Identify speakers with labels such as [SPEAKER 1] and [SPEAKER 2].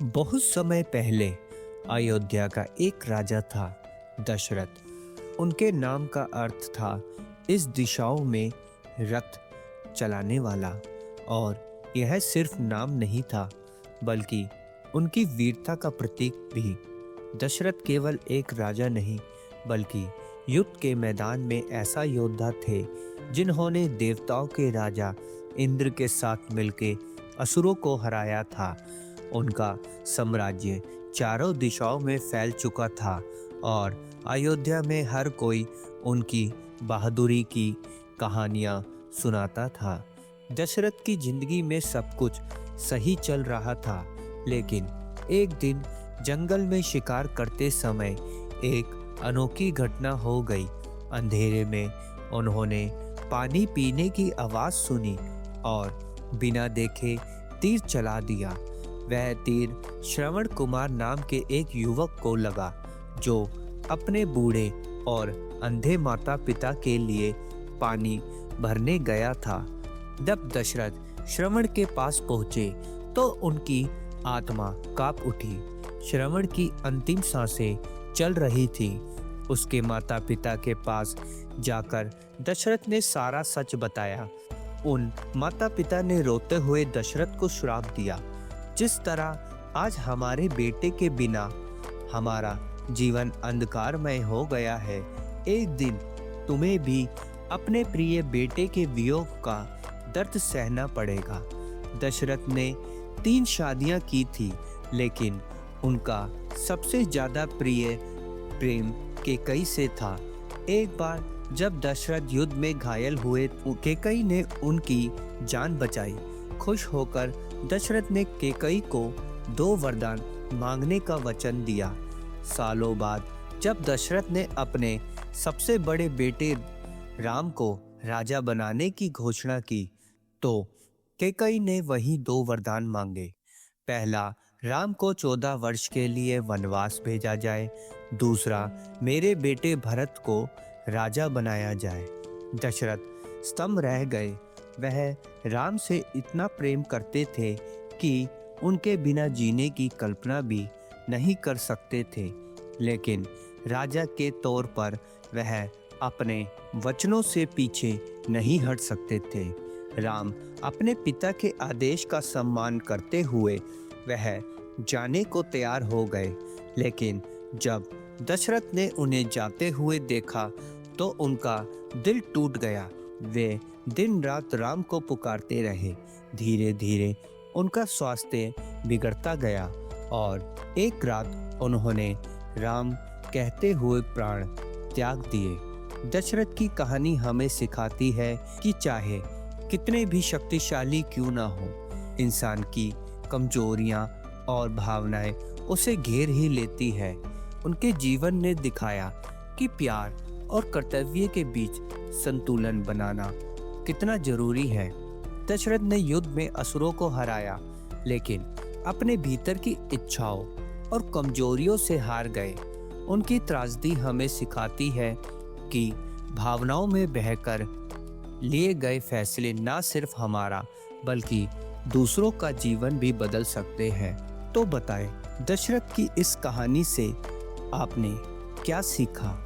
[SPEAKER 1] बहुत समय पहले अयोध्या का एक राजा था, दशरथ। उनके नाम का अर्थ था इस दिशाओं में रथ चलाने वाला। और यह सिर्फ नाम नहीं था, बल्कि उनकी वीरता का प्रतीक भी। दशरथ केवल एक राजा नहीं, बल्कि युद्ध के मैदान में ऐसा योद्धा थे जिन्होंने देवताओं के राजा इंद्र के साथ मिलकर असुरों को हराया था। उनका साम्राज्य चारों दिशाओं में फैल चुका था और अयोध्या में हर कोई उनकी बहादुरी की कहानियां सुनाता था। दशरथ की जिंदगी में सब कुछ सही चल रहा था, लेकिन एक दिन जंगल में शिकार करते समय एक अनोखी घटना हो गई। अंधेरे में उन्होंने पानी पीने की आवाज सुनी और बिना देखे तीर चला दिया। वह तीर श्रवण कुमार नाम के एक युवक को लगा, जो अपने बूढ़े और अंधे माता पिता के लिए पानी भरने गया था। जब दशरथ श्रवण के पास पहुंचे तो उनकी आत्मा कांप उठी। श्रवण की अंतिम सांसें चल रही थी। उसके माता पिता के पास जाकर दशरथ ने सारा सच बताया। उन माता पिता ने रोते हुए दशरथ को श्राप दिया, जिस तरह आज हमारे बेटे के बिना हमारा जीवन अंधकारमय हो गया है, एक दिन तुम्हें भी अपने प्रिय बेटे के वियोग का दर्द सहना पड़ेगा। दशरथ ने 3 शादियां की थी, लेकिन उनका सबसे ज्यादा प्रिय प्रेम केकई से था। एक बार जब दशरथ युद्ध में घायल हुए, केकई ने उनकी जान बचाई। खुश होकर दशरथ ने केकई को 2 वरदान मांगने का वचन दिया। सालों बाद जब दशरथ ने अपने सबसे बड़े बेटे राम को राजा बनाने की घोषणा की, तो केकई ने वही 2 वरदान मांगे। पहला, राम को 14 वर्ष के लिए वनवास भेजा जाए। दूसरा, मेरे बेटे भरत को राजा बनाया जाए। दशरथ स्तंभ रह गए। वह राम से इतना प्रेम करते थे कि उनके बिना जीने की कल्पना भी नहीं कर सकते थे, लेकिन राजा के तौर पर वह अपने वचनों से पीछे नहीं हट सकते थे। राम अपने पिता के आदेश का सम्मान करते हुए वह जाने को तैयार हो गए, लेकिन जब दशरथ ने उन्हें जाते हुए देखा तो उनका दिल टूट गया। वे दिन रात राम को पुकारते रहे। धीरे धीरे उनका स्वास्थ्य बिगड़ता गया और एक रात उन्होंने राम कहते हुए प्राण त्याग दिए। दशरथ की कहानी हमें सिखाती है कि चाहे कितने भी शक्तिशाली क्यों ना हो, इंसान की कमजोरियां और भावनाएं उसे घेर ही लेती है। उनके जीवन ने दिखाया कि प्यार और कर्तव्य के बीच संतुलन बनाना कितना जरूरी है। दशरथ ने युद्ध में असुरों को हराया, लेकिन अपने भीतर की इच्छाओं और कमजोरियों से हार गए। उनकी त्रासदी हमें सिखाती है कि भावनाओं में बहकर लिए गए फैसले ना सिर्फ हमारा, बल्कि दूसरों का जीवन भी बदल सकते हैं। तो बताएं, दशरथ की इस कहानी से आपने क्या सीखा?